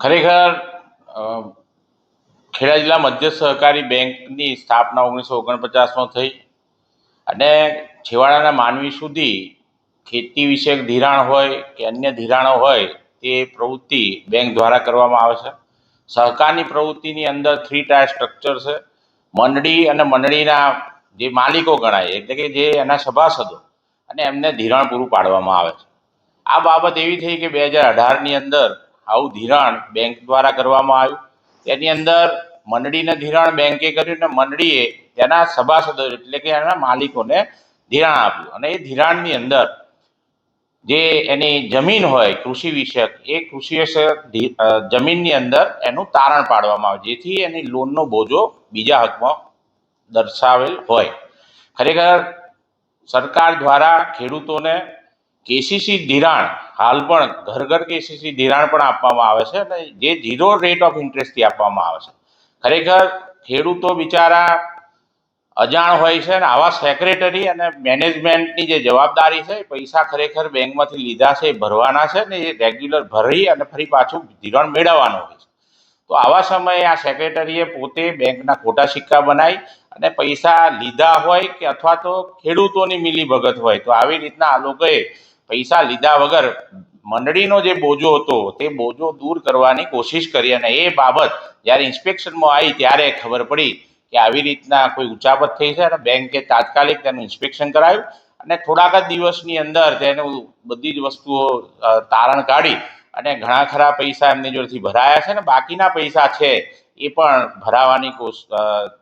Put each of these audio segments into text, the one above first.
ખરેખર ખેડા જિલ્લા મધ્ય સહકારી બેંકની સ્થાપના 1949માં થઈ અને છેવાડાના માનવી સુધી ખેતી વિષયક ધિરાણ હોય કે અન્ય ધિરાણો હોય તે પ્રવૃત્તિ બેંક દ્વારા કરવામાં આવે છે. સહકારની પ્રવૃત્તિની અંદર 3 ટાયર સ્ટ્રક્ચર છે. મંડળી અને મંડળીના જે માલિકો ગણાય એટલે કે જે એના સભાસદો અને એમને ધિરાણ પૂરું પાડવામાં આવે છે. આ બાબત એવી થઈ કે 2018ની અંદર આવું ધિરાણ બેંક દ્વારા કરવામાં આવ્યું. તેની અંદર મંડળીને ધિરાણ બેંકે કર્યું અને મંડળીએ તેના સભાસદો એટલે કે એના માલિકોને ધિરાણ આપ્યું અને એ ધિરાણની અંદર જે એની જમીન હોય કૃષિ વિષયક એ કૃષિ વિષયક જમીનની અંદર એનું તારણ પાડવામાં આવે જેથી એની લોનનો બોજો બીજા હકમાં દર્શાવેલ હોય. ખરેખર સરકાર દ્વારા ખેડૂતોને કેસીસી ધિરાણ હાલ પણ ઘર કેસીસી ધિરાણ પણ આપવામાં આવે છે અને જે 0 રેટ ઓફ ઇન્ટરેસ્ટથી આપવામાં આવે છે. ખરેખર ખેડૂતો બિચારા અજાણ હોય છે અને આવા સેક્રેટરી અને મેનેજમેન્ટની જે જવાબદારી છે એ પૈસા ખરેખર બેંકમાંથી લીધા છે એ ભરવાના છે ને એ રેગ્યુલર ભરી અને ફરી પાછું ધિરાણ મેળવવાનું હોય છે. તો આવા સમયે આ સેક્રેટરીએ પોતે બેંકના ખોટા સિક્કા બનાવી અને પૈસા લીધા હોય કે અથવા તો ખેડૂતોની મિલીભગત હોય તો આવી રીતના આ લોકોએ પૈસા લીધા વગર મંડળીનો જે બોજો હતો તે બોજો દૂર કરવાની કોશિશ કરી અને એ બાબત જ્યારે ઇન્સ્પેક્શનમાં આવી ત્યારે ખબર પડી કે આવી રીતના કોઈ ઉચાપત થઈ છે અને બેંકે તાત્કાલિક તેનું ઇન્સ્પેક્શન કરાવ્યું અને થોડાક જ દિવસની અંદર તેનું બધી જ વસ્તુઓ તારણ કાઢી અને ઘણા ખરા પૈસા એમની જોડેથી ભરાયા છે અને બાકીના પૈસા છે એ પણ ભરાવાની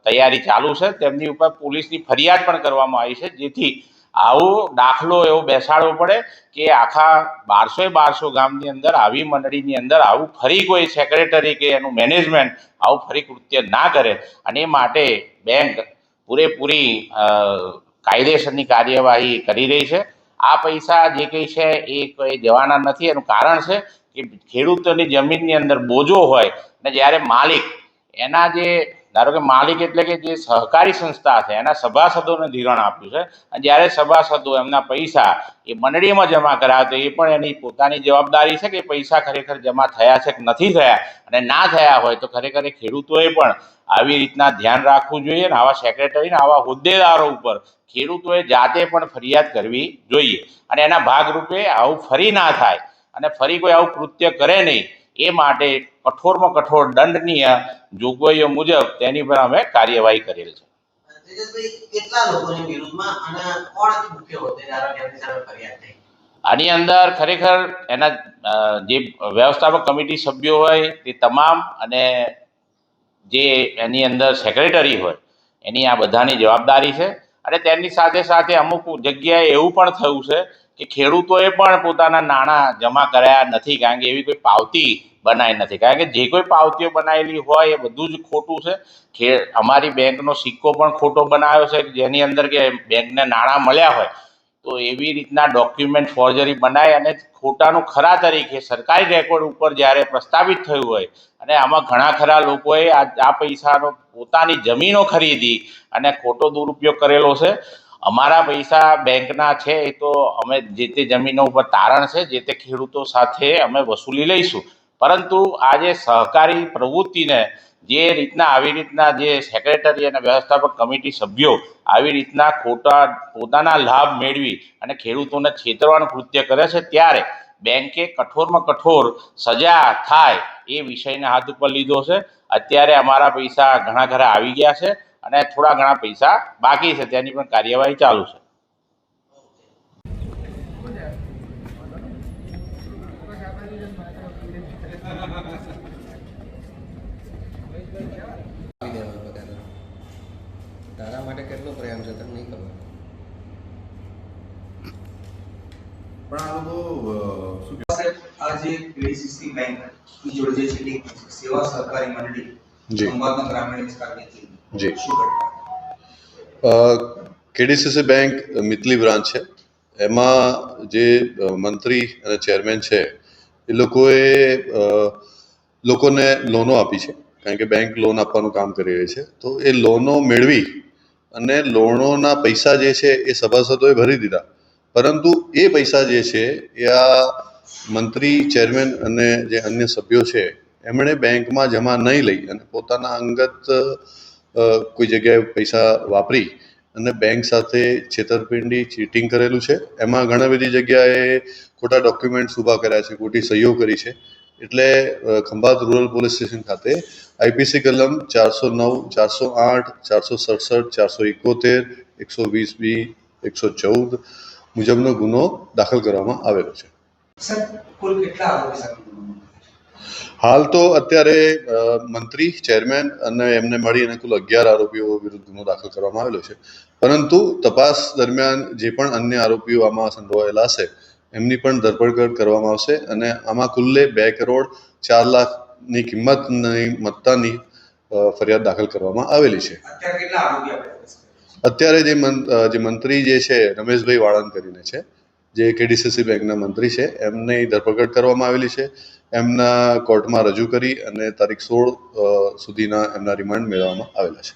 તૈયારી ચાલુ છે. તેમની ઉપર પોલીસની ફરિયાદ પણ કરવામાં આવી છે જેથી આવો દાખલો એવો બેસાડવો પડે કે આખા 1200 ગામની અંદર આવી મંડળીની અંદર આવું ફરી કોઈ સેક્રેટરી કે એનું મેનેજમેન્ટ આવું ફરી કૃત્ય ના કરે અને એ માટે બેંક પૂરેપૂરી કાયદેસરની કાર્યવાહી કરી રહી છે. આ પૈસા જે કંઈ છે એ કોઈ જવાના નથી. એનું કારણ છે કે ખેડૂતોની જમીનની અંદર બોજો હોય અને જ્યારે માલિક એના જે ધારો કે માલિક એટલે કે જે સહકારી સંસ્થા છે એના સભાસદોને ધિરાણ આપ્યું છે અને જ્યારે સભાસદો એમના પૈસા એ મંડળીમાં જમા કરાવે તો એ પણ એની પોતાની જવાબદારી છે કે પૈસા ખરેખર જમા થયા છે કે નથી થયા અને ના થયા હોય તો ખરેખર ખેડૂતોએ પણ આવી રીતના ધ્યાન રાખવું જોઈએ અને આવા સેક્રેટરીને આવા હોદ્દેદારો ઉપર ખેડૂતોએ જાતે પણ ફરિયાદ કરવી જોઈએ અને એના ભાગરૂપે આવું ફરી ના થાય અને ફરી કોઈ આવું કૃત્ય કરે નહીં એ માટે કઠોરમાં કઠોર દંડનીય જોગવાઈઓ મુજબ તેની પર અમે કાર્યવાહી કરેલ છે. આની અંદર ખરેખર એના જે વ્યવસ્થાપક કમિટી સભ્યો હોય તે તમામ અને જે એની અંદર સેક્રેટરી હોય એની આ બધાની જવાબદારી છે અને તેની સાથે સાથે અમુક જગ્યાએ એવું પણ થયું છે કે ખેડૂતોએ પણ પોતાના નાણાં જમા કર્યા નથી કારણ કે એવી કોઈ પાવતી બનાવી નથી. કારણ કે જે કોઈ પાવતીઓ બનાવેલી હોય એ બધું જ ખોટું છે. અમારી બેંકનો સિક્કો પણ ખોટો બનાવ્યો છે જેની અંદર કે બેંકને નાણાં મળ્યા હોય તો એવી રીતના ડોક્યુમેન્ટ ફોર્જરી બનાવી અને ખોટાનું ખરા તરીકે સરકારી રેકોર્ડ ઉપર જ્યારે પ્રસ્થાપિત થયું હોય અને આમાં ઘણા ખરા લોકોએ આ પૈસાનો પોતાની જમીનો ખરીદી અને ખોટો દુરુપયોગ કરેલો છે. અમારા પૈસા બેંકના છે એ તો અમે જે તે જમીનો ઉપર તારણ છે જે તે ખેડૂતો સાથે અમે વસૂલી લઈશું પરંતુ આ જે સહકારી પ્રવૃત્તિને જે રીતના આવી રીતના જે સેક્રેટરી અને વ્યવસ્થાપક કમિટી સભ્યો આવી રીતના ખોટા પોતાના લાભ મેળવી અને ખેડૂતોને છેતરવાનું કૃત્ય કરે છે ત્યારે બેંકે કઠોરમાં કઠોર સજા થાય એ વિષયને હાથ ઉપર લીધો છે. અત્યારે અમારા પૈસા ઘણા ખરા આવી ગયા છે અને થોડા ઘણા પૈસા બાકી છે તેની પણ કાર્યવાહી ચાલુ છે. તારા માટે કેટલો પ્રેમ છે તને નહીં ખબર પણ આ લોકો શું કહે આ જે કેસીસી બેંક ની જોડે જે છે સેવા સહકારી મંડળી સંવાદના ગ્રામીણ વિસ્તારની જી શું કરતા કેડીસીસી બેંક મિતલી બ્રાન્ચ છે. એમાં જે મંત્રી અને ચેરમેન છે એ લોકોને લોનો આપી છે કારણ કે બેંક લોન આપવાનું કામ કરી રહી છે. તો એ લોનો મેળવી અને લોનોના પૈસા જે છે એ સભાસદોએ ભરી દીધા, પરંતુ એ પૈસા જે છે એ આ મંત્રી, ચેરમેન અને જે અન્ય સભ્યો છે એમણે બેંકમાં જમા નહીં લઈ અને પોતાના અંગત કોઈ જગ્યાએ પૈસા વાપરી અને બેંક સાથે છેતરપિંડી, ચીટિંગ કરેલું છે. એમાં ઘણી બધી જગ્યાએ ખોટા ડોક્યુમેન્ટ્સ ઊભા કર્યા છે, ખોટી સહીઓ કરી છે. એટલે ખંભાત રૂરલ પોલીસ સ્ટેશન ખાતે આઈપીસી કલમ 409, 408, 467, 471, 120B, 114 મુજબનો ગુનો દાખલ કરવામાં આવેલો છે. સર કુલ કેટલા આરોપી સામે ગુનો નોંધાયો? હાલ તો અત્યારે મંત્રી, ચેરમેન અને એમને મળીને કુલ 11 આરોપીઓ વિરુદ્ધ ગુનો દાખલ કરવામાં આવેલો છે. પરંતુ તપાસ દરમિયાન જે પણ અન્ય આરોપીઓ આમાં સંડોવાયેલા હશે એમની પણ ધરપકડ કરવામાં આવશે અને આમાં કુલ્લે 2 કરોડ 4 લાખની કિંમતની મત્તાની ફરિયાદ દાખલ કરવામાં આવેલી છે. અત્યારે કેટલા આરોપી આપણે arrest કર્યા છે? અત્યારે જે મંત્રી જે છે રમેશભાઈ વાળંદ કરીને છે, જે કેડીસીસી બેંકના મંત્રી છે, એમની ધરપકડ કરવામાં આવેલી છે. એમના કોર્ટમાં રજૂ કરી અને તારીખ 16 સુધીના એમના રિમાન્ડ મેળવવામાં આવેલા છે.